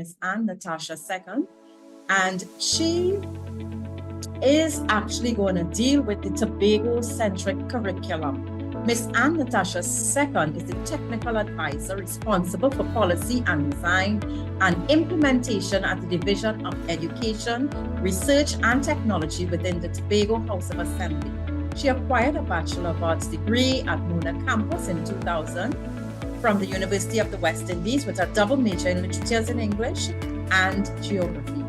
is Natasha Second, and she is actually going to deal with the Tobago-centric curriculum. Miss Natasha Second is the technical advisor responsible for policy and design and implementation at the Division of Education, Research and Technology within the Tobago House of Assembly. She acquired a Bachelor of Arts Degree at Augustine Campus in 2000 from the University of the West Indies with a double major in Literatures in English and Geography.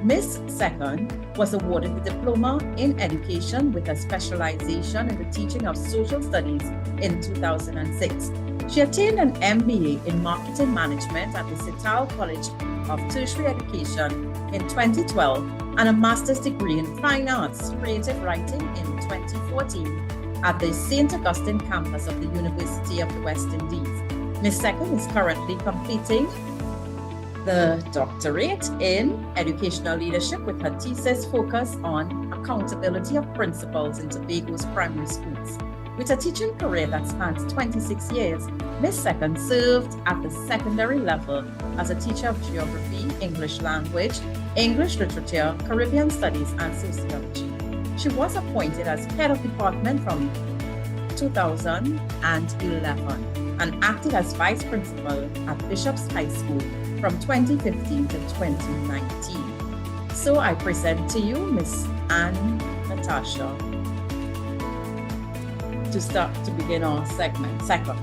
Miss Second was awarded the Diploma in Education with a specialization in the teaching of social studies in 2006. She attained an MBA in Marketing Management at the Sital College of Tertiary Education in 2012 and a Master's degree in Fine Arts Creative Writing in 2014 at the St. Augustine Campus of the University of the West Indies. Ms. Second is currently completing the doctorate in educational leadership with her thesis focus on accountability of principals in Tobago's primary schools. With a teaching career that spans 26 years, Ms. Second served at the secondary level as a teacher of geography, English language, English literature, Caribbean studies, and sociology. She was appointed as head of department from 2011 and acted as vice principal at Bishop's High School from 2015 to 2019. So I present to you Miss Natasha to begin our segment. Second.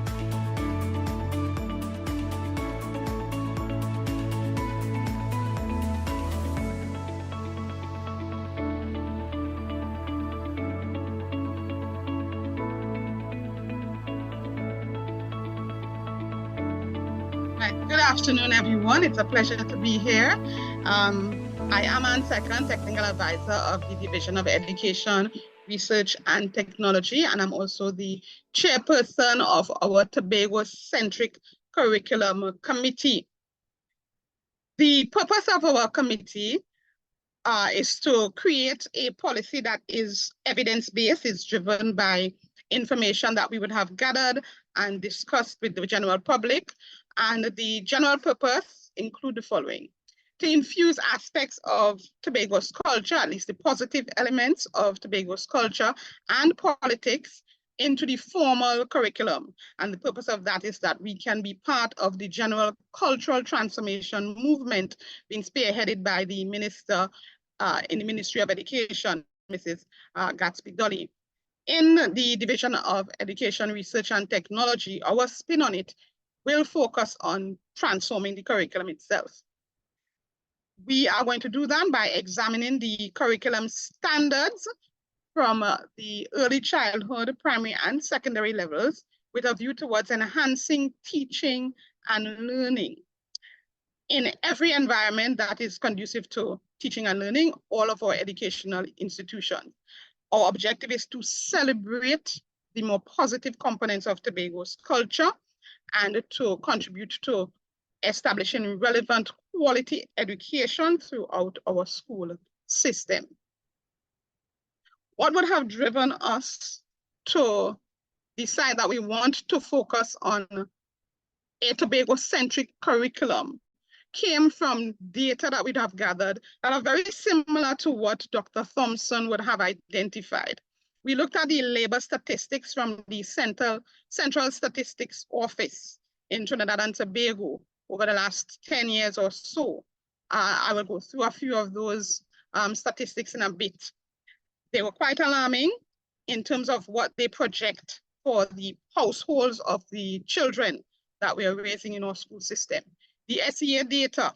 Good afternoon, everyone. It's a pleasure to be here. I am Ann Second, Technical Advisor of the Division of Education, Research and Technology, and I'm also the chairperson of our Tobago-Centric Curriculum Committee. The purpose of our committee is to create a policy that is evidence-based, is driven by information that we would have gathered and discussed with the general public. And the general purpose include the following: to infuse aspects of Tobago's culture, at least the positive elements of Tobago's culture and politics, into the formal curriculum. And the purpose of that is that we can be part of the general cultural transformation movement being spearheaded by the minister in the Ministry of Education, Mrs. Gatsby-Dolly. In the Division of Education, Research and Technology, our spin on it will focus on transforming the curriculum itself. We are going to do that by examining the curriculum standards from the early childhood, primary and secondary levels with a view towards enhancing teaching and learning in every environment that is conducive to teaching and learning, all of our educational institutions. Our objective is to celebrate the more positive components of Tobago's culture and to contribute to establishing relevant quality education throughout our school system. What would have driven us to decide that we want to focus on a Tobago-centric curriculum came from data that we'd have gathered that are very similar to what Dr. Thompson would have identified. We looked at the labor statistics from the Central Statistics Office in Trinidad and Tobago over the last 10 years or so. I will go through a few of those statistics in a bit. They were quite alarming in terms of what they project for the households of the children that we are raising in our school system. The SEA data,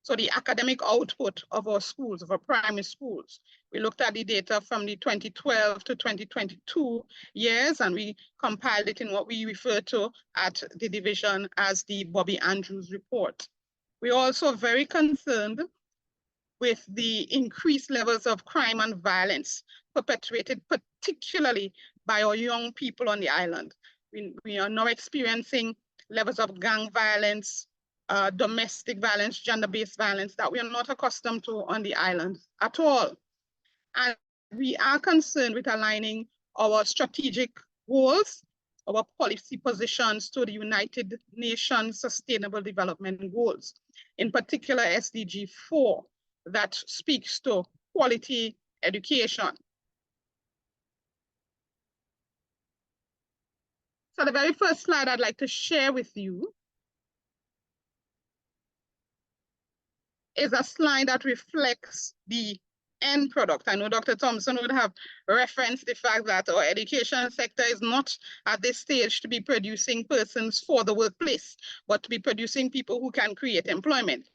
so the academic output of our schools, of our primary schools. We looked at the data from the 2012 to 2022 years, and we compiled it in what we refer to at the division as the Bobby Andrews report. We're also very concerned with the increased levels of crime and violence perpetrated particularly by our young people on the island. We are now experiencing levels of gang violence, domestic violence, gender-based violence that we are not accustomed to on the island at all. And we are concerned with aligning our strategic goals, our policy positions to the United Nations Sustainable Development Goals. in particular SDG 4, that speaks to quality education. So the very first slide I'd like to share with you is a slide that reflects the end product. I know Dr. Thompson would have referenced the fact that our education sector is not at this stage to be producing persons for the workplace, but to be producing people who can create employment.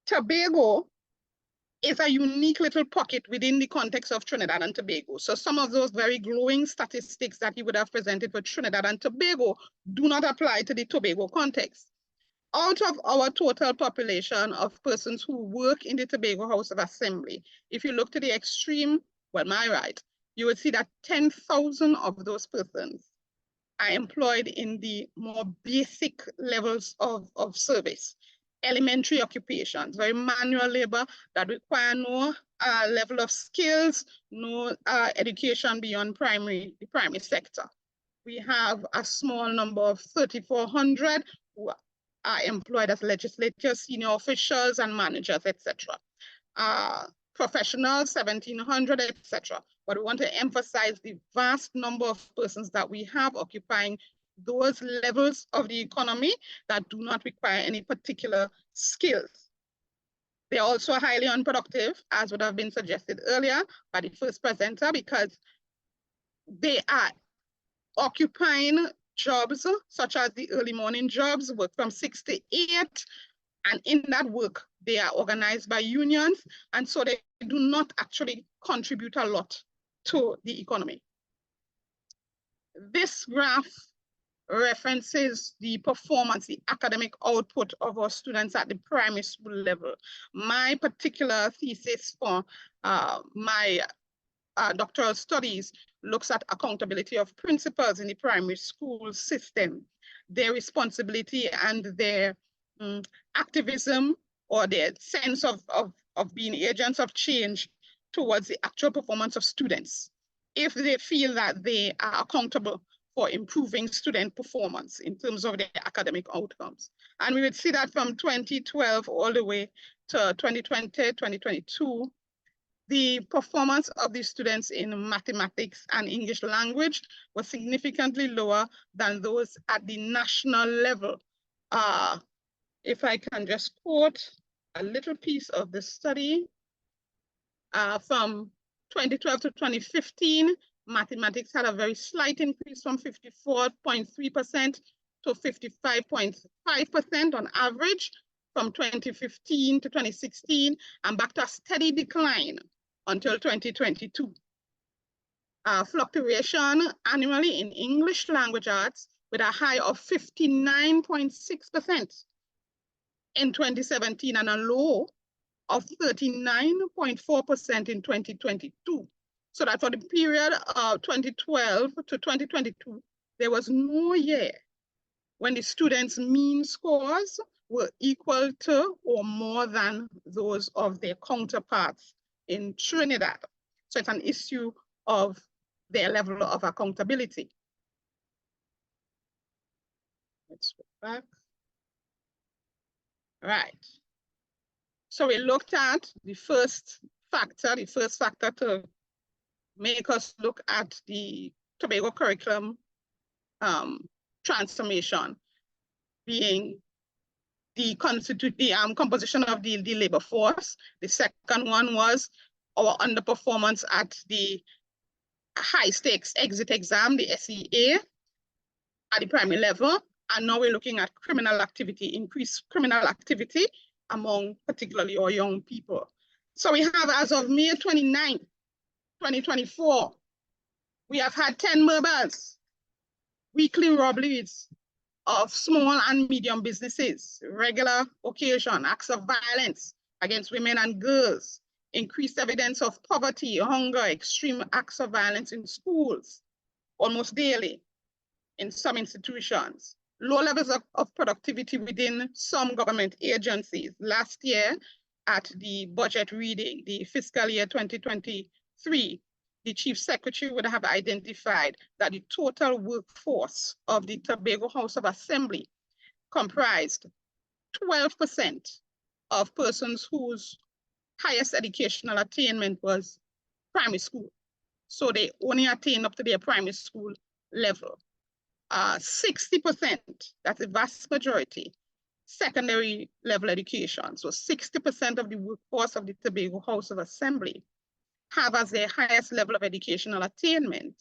Tobago is a unique little pocket within the context of Trinidad and Tobago. So some of those very glowing statistics that he would have presented for Trinidad and Tobago do not apply to the Tobago context. Out of our total population of persons who work in the Tobago House of Assembly, if you look to the extreme, well, my right, you would see that 10,000 of those persons are employed in the more basic levels of service, elementary occupations, very manual labor that require no level of skills, no education beyond the primary sector. We have a small number of 3,400 who are employed as legislators, senior officials, and managers, etc. Professionals, 1,700, etc. But we want to emphasize the vast number of persons that we have occupying those levels of the economy that do not require any particular skills. They're also highly unproductive, as would have been suggested earlier by the first presenter, because they are occupying jobs such as the early morning jobs, work from 6 to 8, and in that work, they are organized by unions, and so they do not actually contribute a lot to the economy. This graph references the performance, the academic output of our students at the primary school level. My particular thesis for my doctoral studies looks at accountability of principals in the primary school system, their responsibility and their activism or their sense of being agents of change towards the actual performance of students, if they feel that they are accountable for improving student performance in terms of their academic outcomes. And we would see that from 2012 all the way to 2020, 2022, the performance of the students in mathematics and English language was significantly lower than those at the national level. If I can just quote a little piece of the study, from 2012 to 2015, mathematics had a very slight increase from 54.3% to 55.5% on average from 2015 to 2016, and back to a steady decline until 2022. Fluctuation annually in English language arts with a high of 59.6% in 2017 and a low of 39.4% in 2022. So that for the period of 2012 to 2022, there was no year when the students' mean scores were equal to or more than those of their counterparts in Trinidad. So it's an issue of their level of accountability. Let's go back. Right. So we looked at the first factor to make us look at the Tobago curriculum transformation being the composition of the labor force. The second one was our underperformance at the high stakes exit exam, the SEA, at the primary level. And now we're looking at criminal activity, increased criminal activity among particularly our young people. So we have, as of May 29, 2024, we have had 10 murders, weekly robberies of small and medium businesses, regular occasion, acts of violence against women and girls, increased evidence of poverty, hunger, extreme acts of violence in schools, almost daily in some institutions, low levels of productivity within some government agencies. Last year at the budget reading, the fiscal year 2023, the Chief Secretary would have identified that the total workforce of the Tobago House of Assembly comprised 12% of persons whose highest educational attainment was primary school. So they only attained up to their primary school level. 60%, that's a vast majority, secondary level education. So 60% of the workforce of the Tobago House of Assembly have as their highest level of educational attainment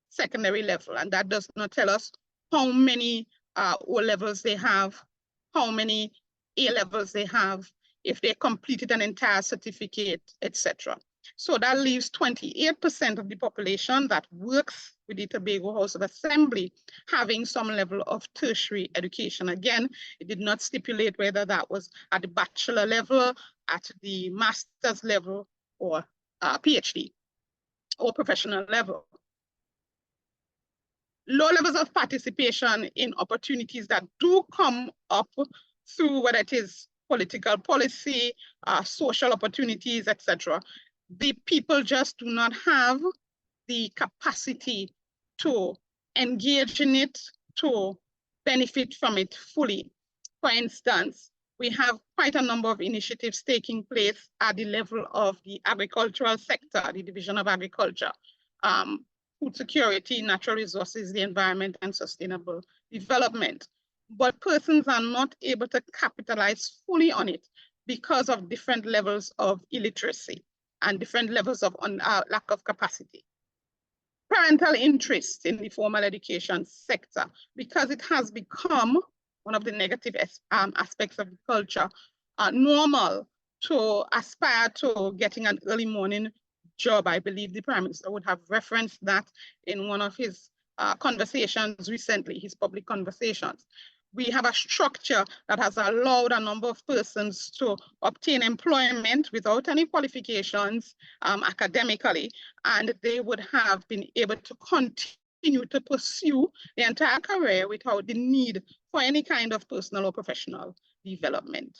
secondary level. And that does not tell us how many O levels they have, how many A levels they have, if they completed an entire certificate, etc. So that leaves 28% of the population that works with the Tobago House of Assembly having some level of tertiary education. Again, it did not stipulate whether that was at the bachelor level, at the master's level, or PhD, or professional level. Low levels of participation in opportunities that do come up through whether it is political policy, social opportunities, etc. The people just do not have the capacity to engage in it, to benefit from it fully. For instance, we have quite a number of initiatives taking place at the level of the agricultural sector, the Division of Agriculture, food security, natural resources, the environment, and sustainable development. But persons are not able to capitalize fully on it because of different levels of illiteracy and different levels of lack of capacity. Parental interest in the formal education sector, because it has become one of the negative aspects of the culture, normal to aspire to getting an early morning job. I believe the Prime Minister would have referenced that in one of his conversations recently, his public conversations. We have a structure that has allowed a number of persons to obtain employment without any qualifications academically, and they would have been able to continue to pursue the entire career without the need for any kind of personal or professional development.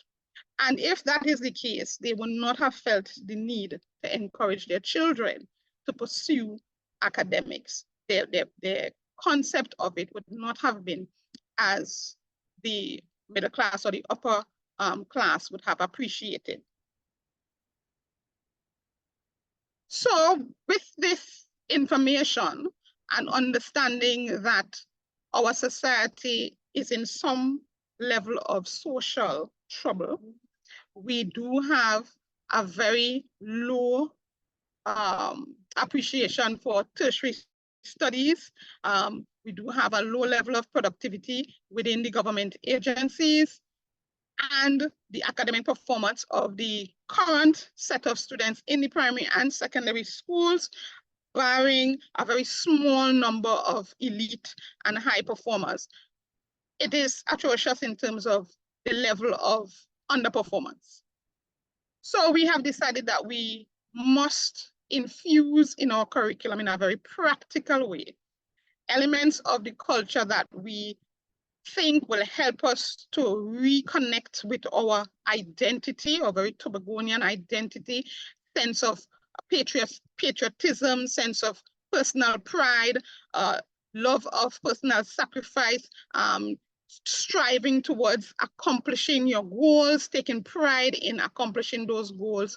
And if that is the case, they would not have felt the need to encourage their children to pursue academics. Their concept of it would not have been as the middle class or the upper class would have appreciated. So with this information and understanding that our society is in some level of social trouble, we do have a very low appreciation for tertiary studies. We do have a low level of productivity within the government agencies, and the academic performance of the current set of students in the primary and secondary schools, barring a very small number of elite and high performers. It is atrocious in terms of the level of underperformance. So we have decided that we must infuse in our curriculum in a very practical way elements of the culture that we think will help us to reconnect with our identity, our very Tobagonian identity, sense of patriotism, sense of personal pride, love of personal sacrifice, striving towards accomplishing your goals, taking pride in accomplishing those goals.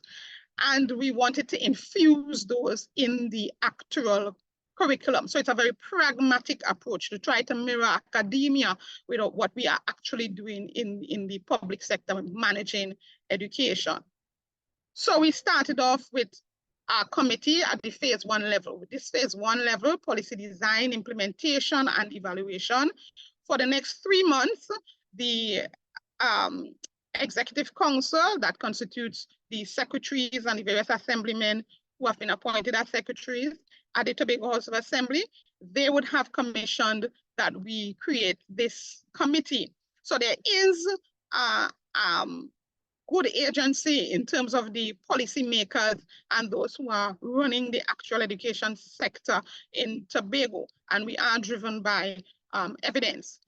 And we wanted to infuse those in the actual curriculum. So it's a very pragmatic approach to try to mirror academia with what we are actually doing in the public sector, managing education. So we started off with our committee at the phase 1 level. With this phase 1 level, policy design, implementation, and evaluation. For the next 3 months, the executive council that constitutes the secretaries and the various assemblymen who have been appointed as secretaries at the Tobago House of Assembly, they would have commissioned that we create this committee. So there is a good agency in terms of the policymakers and those who are running the actual education sector in Tobago, and we are driven by evidence.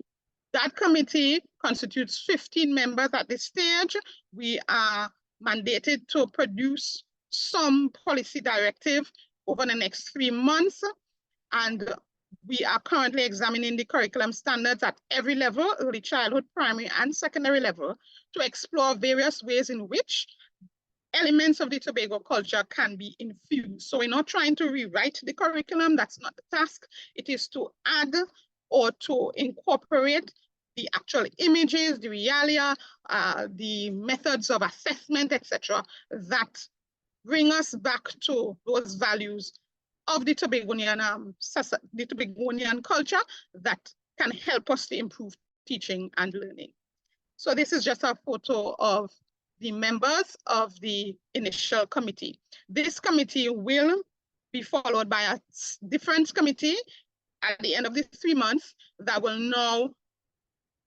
That committee constitutes 15 members at this stage. We are mandated to produce some policy directive over the next 3 months, and we are currently examining the curriculum standards at every level, early childhood, primary, and secondary level, to explore various ways in which elements of the Tobago culture can be infused. So we're not trying to rewrite the curriculum. That's not the task. It is to add or to incorporate the actual images, the realia, the methods of assessment, etc., that bring us back to those values of the Tobagonian culture that can help us to improve teaching and learning. So this is just a photo of the members of the initial committee. This committee will be followed by a different committee at the end of the 3 months that will now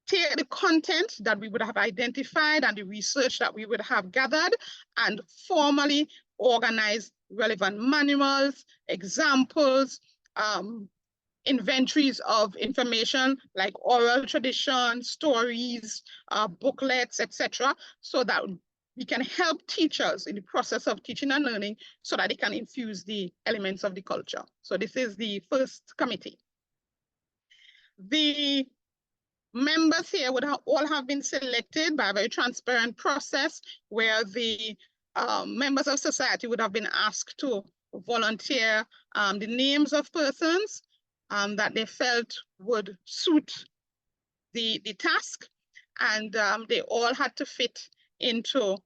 take the content that we would have identified and the research that we would have gathered and formally organize relevant manuals, examples, inventories of information like oral tradition, stories, booklets, etc., so that we can help teachers in the process of teaching and learning so that they can infuse the elements of the culture. So this is the first committee. The members here would all have been selected by a very transparent process where the members of society would have been asked to volunteer the names of persons that they felt would suit the task, and they all had to fit into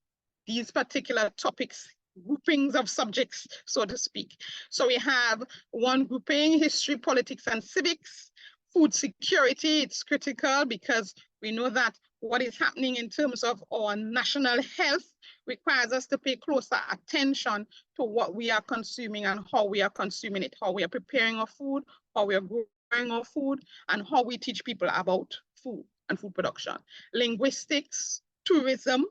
these particular topics, groupings of subjects, so to speak. So we have one grouping, history, politics, and civics. Food security, it's critical because we know that what is happening in terms of our national health requires us to pay closer attention to what we are consuming and how we are consuming it, how we are preparing our food, how we are growing our food, and how we teach people about food and food production. Linguistics, tourism,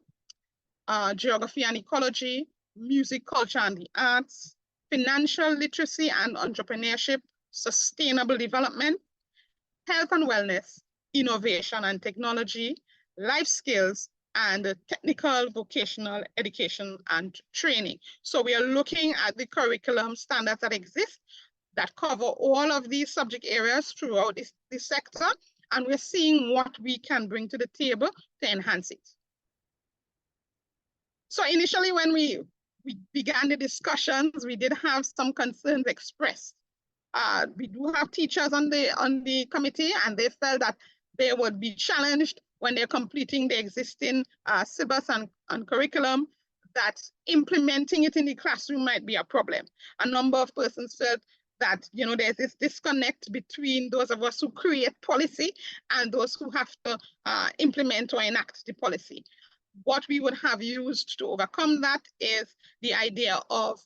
geography and ecology, music, culture and the arts, financial literacy and entrepreneurship, sustainable development, health and wellness, innovation and technology, life skills, and technical vocational education and training. So we are looking at the curriculum standards that exist that cover all of these subject areas throughout this sector, and we're seeing what we can bring to the table to enhance it. So initially, when we began the discussions, we did have some concerns expressed. We do have teachers on the committee, and they felt that they would be challenged when they're completing the existing syllabus and curriculum, that implementing it in the classroom might be a problem. A number of persons felt that, you know, there's this disconnect between those of us who create policy and those who have to implement or enact the policy. What we would have used to overcome that is the idea of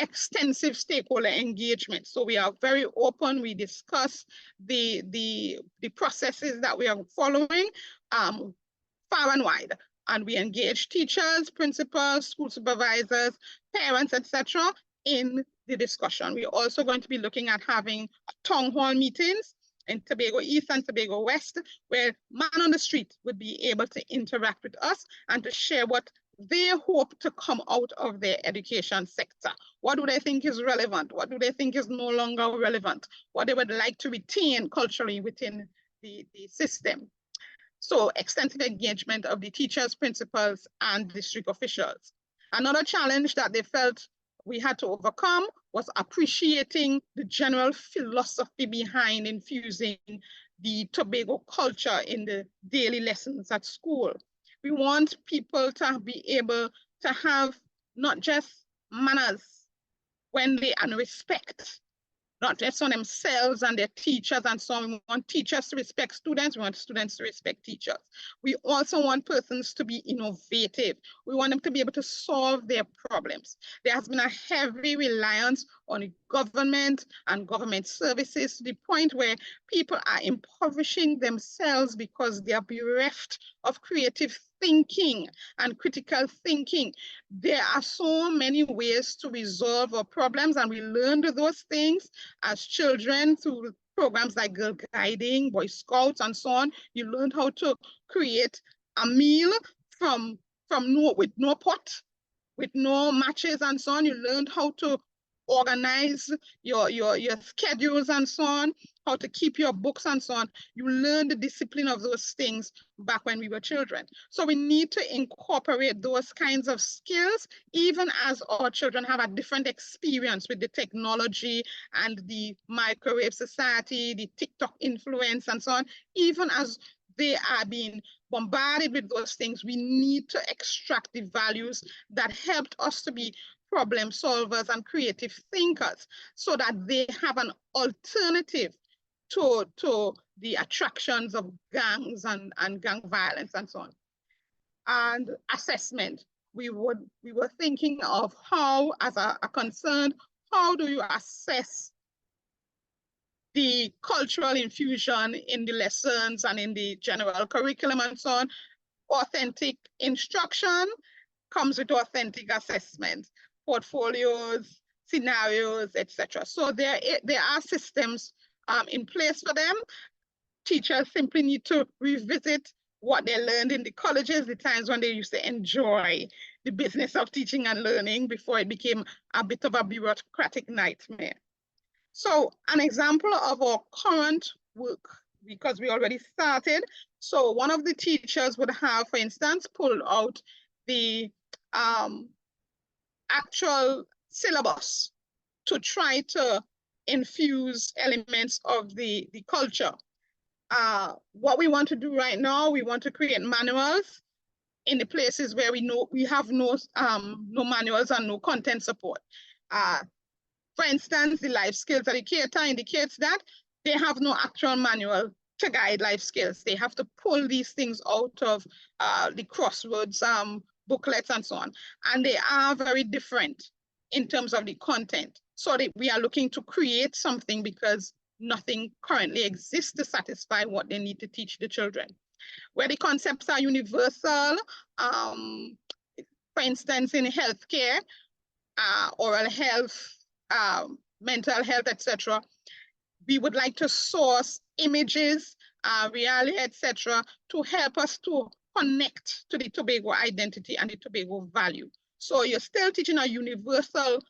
extensive stakeholder engagement. So we are very open. We discuss the processes that we are following far and wide. And we engage teachers, principals, school supervisors, parents, etc. in the discussion. We're also going to be looking at having town hall meetings in Tobago East and Tobago West, where man on the street would be able to interact with us and to share what they hope to come out of their education sector. What do they think is relevant? What do they think is no longer relevant? What they would like to retain culturally within the system. So extensive engagement of the teachers, principals, and district officials. Another challenge that they felt we had to overcome was appreciating the general philosophy behind infusing the Tobago culture in the daily lessons at school. We want people to be able to have not just manners and respect, not just on themselves and their teachers and so on. We want teachers to respect students. We want students to respect teachers. We also want persons to be innovative. We want them to be able to solve their problems. There has been a heavy reliance on government and government services to the point where people are impoverishing themselves because they are bereft of creative thinking and critical thinking. There are so many ways to resolve our problems, and we learned those things as children through programs like Girl Guiding, Boy Scouts, and so on. You learned how to create a meal with no pot, with no matches, and so on. You learned how to organize your schedules and so on. how to keep your books and so on. You learn the discipline of those things back when we were children. So we need to incorporate those kinds of skills, even as our children have a different experience with the technology and the microwave society, the TikTok influence and so on. Even as they are being bombarded with those things, we need to extract the values that helped us to be problem solvers and creative thinkers, so that they have an alternative to the attractions of gangs and gang violence and so on. And assessment, we were thinking of how, as a concern, how do you assess the cultural infusion in the lessons and in the general curriculum and so on. Authentic instruction comes with authentic assessment, portfolios, scenarios, etc. So there are systems in place for them. Teachers simply need to revisit what they learned in the colleges, the times when they used to enjoy the business of teaching and learning before it became a bit of a bureaucratic nightmare. So an example of our current work, because we already started. So one of the teachers would have, for instance, pulled out the actual syllabus to try to infuse elements of the culture. What we want to do right now, we want to create manuals in the places where we know we have no manuals and no content support. For instance, the life skills educator indicates that they have no actual manual to guide life skills. They have to pull these things out of the crosswords booklets and so on. And they are very different in terms of the content. So we are looking to create something because nothing currently exists to satisfy what they need to teach the children. Where the concepts are universal, for instance, in healthcare, oral health, mental health, etc., we would like to source images, reality, etc., to help us to connect to the Tobago identity and the Tobago value. So you're still teaching a universal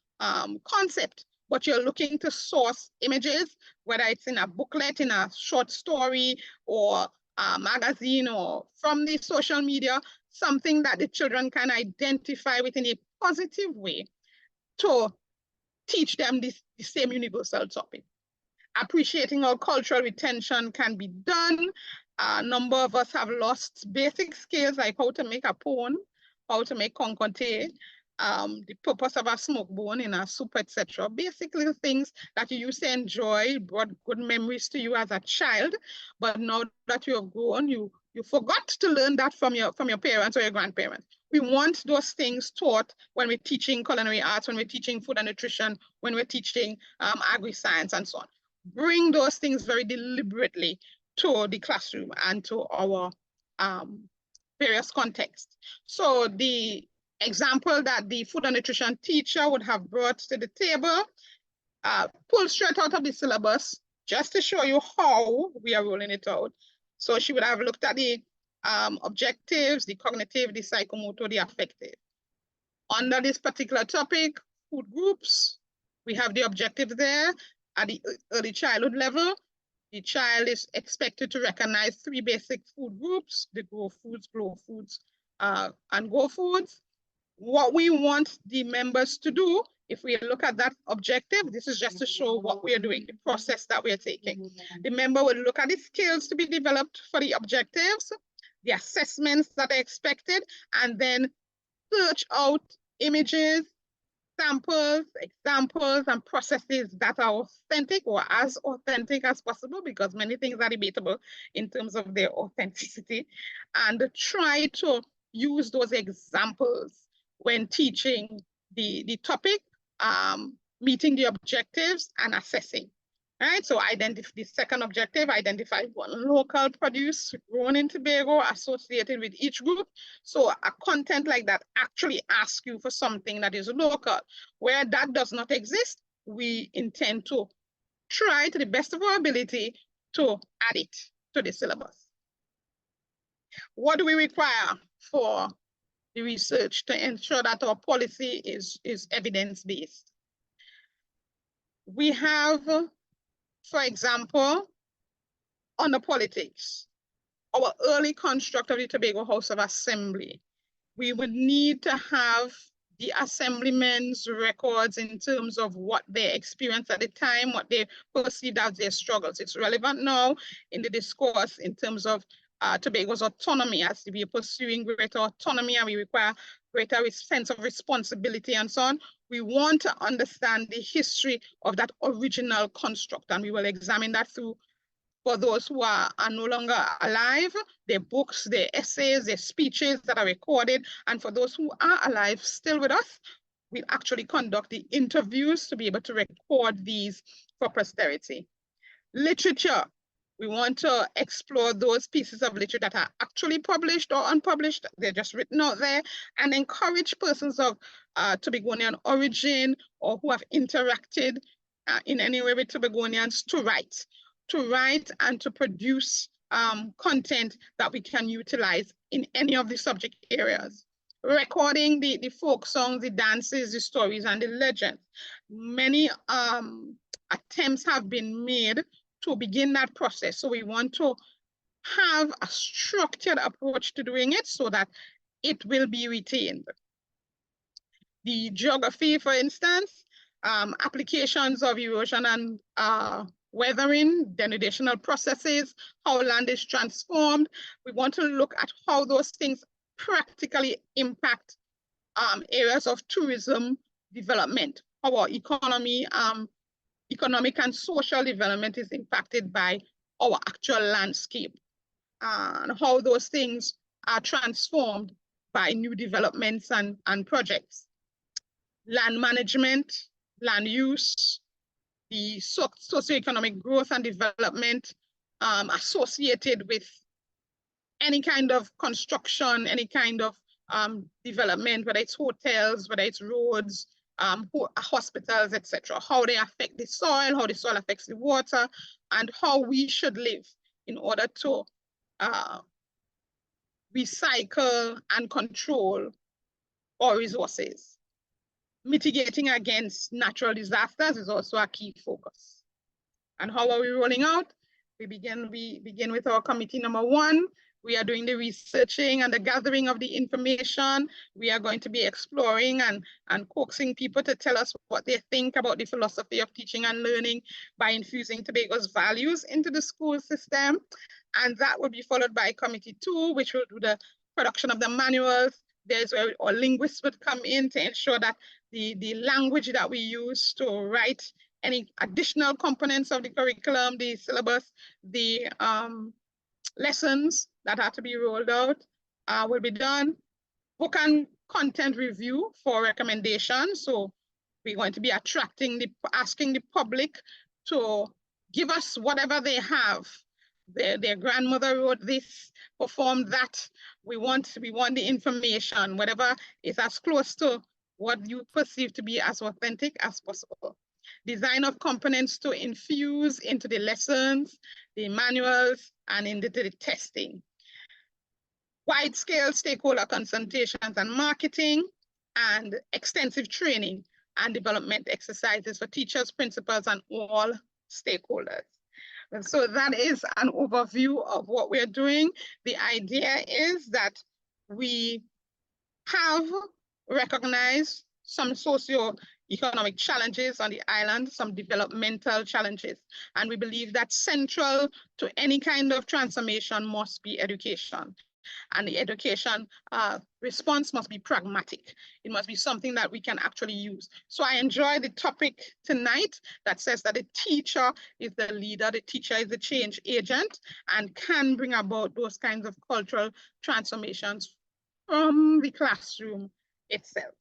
concept, but you're looking to source images, whether it's in a booklet, in a short story, or a magazine, or from the social media, something that the children can identify with in a positive way to teach them the same universal topic. Appreciating how cultural retention can be done. A number of us have lost basic skills like how to make a pone, how to make concocte, the purpose of a smoke bone in a soup, etc. Basically things that you used to enjoy, brought good memories to you as a child, but now that you have grown, you forgot to learn that from your parents or your grandparents. We want those things taught when we're teaching culinary arts, when we're teaching food and nutrition, when we're teaching agri-science and so on. Bring those things very deliberately to the classroom and to our various contexts. So the example that the food and nutrition teacher would have brought to the table, pulled straight out of the syllabus, just to show you how we are rolling it out. So she would have looked at the objectives, the cognitive, the psychomotor, the affective. Under this particular topic, food groups, we have the objectives there. At the early childhood level, the child is expected to recognize 3 basic food groups: the grow foods, glow foods, and go foods. What we want the members to do, if we look at that objective, this is just to show what we are doing, the process that we are taking. The member will look at the skills to be developed for the objectives, the assessments that are expected, and then search out images, samples, examples, and processes that are authentic or as authentic as possible, because many things are debatable in terms of their authenticity, and try to use those examples when teaching the topic, meeting the objectives and assessing. Right, so the second objective, identify one local produce grown in Tobago associated with each group. So a content like that actually asks you for something that is local. Where that does not exist, we intend to try to the best of our ability to add it to the syllabus. What do we require for the research to ensure that our policy is evidence-based? We have For example, on the politics, our early construct of the Tobago House of Assembly, we would need to have the assemblymen's records in terms of what they experienced at the time, what they perceived as their struggles. It's relevant now in the discourse in terms of Tobago's autonomy, as we are pursuing greater autonomy and we require greater sense of responsibility and so on. We want to understand the history of that original construct, and we will examine that through, for those who are no longer alive, their books, their essays, their speeches that are recorded. And for those who are alive, still with us, we'll actually conduct the interviews to be able to record these for posterity. Literature, we want to explore those pieces of literature that are actually published or unpublished. They're just written out there, and encourage persons of Tobagonian origin or who have interacted in any way with Tobagonians to write and to produce content that we can utilize in any of the subject areas. Recording the folk songs, the dances, the stories, and the legends. Many attempts have been made to begin that process. So we want to have a structured approach to doing it so that it will be retained. The geography, for instance, applications of erosion and weathering, denudational processes, how land is transformed. We want to look at how those things practically impact areas of tourism development, how our economy, economic and social development is impacted by our actual landscape, and how those things are transformed by new developments and projects. Land management, land use, the socioeconomic growth and development associated with any kind of construction, any kind of development, whether it's hotels, whether it's roads, hospitals, etc. How they affect the soil, how the soil affects the water, and how we should live in order to recycle and control our resources. Mitigating against natural disasters is also a key focus. And how are we rolling out? We begin with our committee number 1. We are doing the researching and the gathering of the information. We are going to be exploring and coaxing people to tell us what they think about the philosophy of teaching and learning by infusing Tobago's values into the school system. And that will be followed by committee 2, which will do the production of the manuals. There's where our linguists would come in to ensure that the language that we use to write any additional components of the curriculum, the syllabus, the lessons that have to be rolled out will be done. Book and content review for recommendation. So we're going to be asking the public to give us whatever they have. Their grandmother wrote this, performed that. We want the information, whatever is as close to what you perceive to be as authentic as possible. Design of components to infuse into the lessons, the manuals, and into the testing. Wide-scale stakeholder consultations and marketing, and extensive training and development exercises for teachers, principals, and all stakeholders. And so that is an overview of what we're doing. The idea is that we have recognized some socio-economic challenges on the island, some developmental challenges, and we believe that central to any kind of transformation must be education. And the education response must be pragmatic. It must be something that we can actually use. So I enjoy the topic tonight that says that the teacher is the leader, the teacher is the change agent, and can bring about those kinds of cultural transformations from the classroom itself.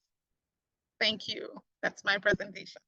Thank you. That's my presentation.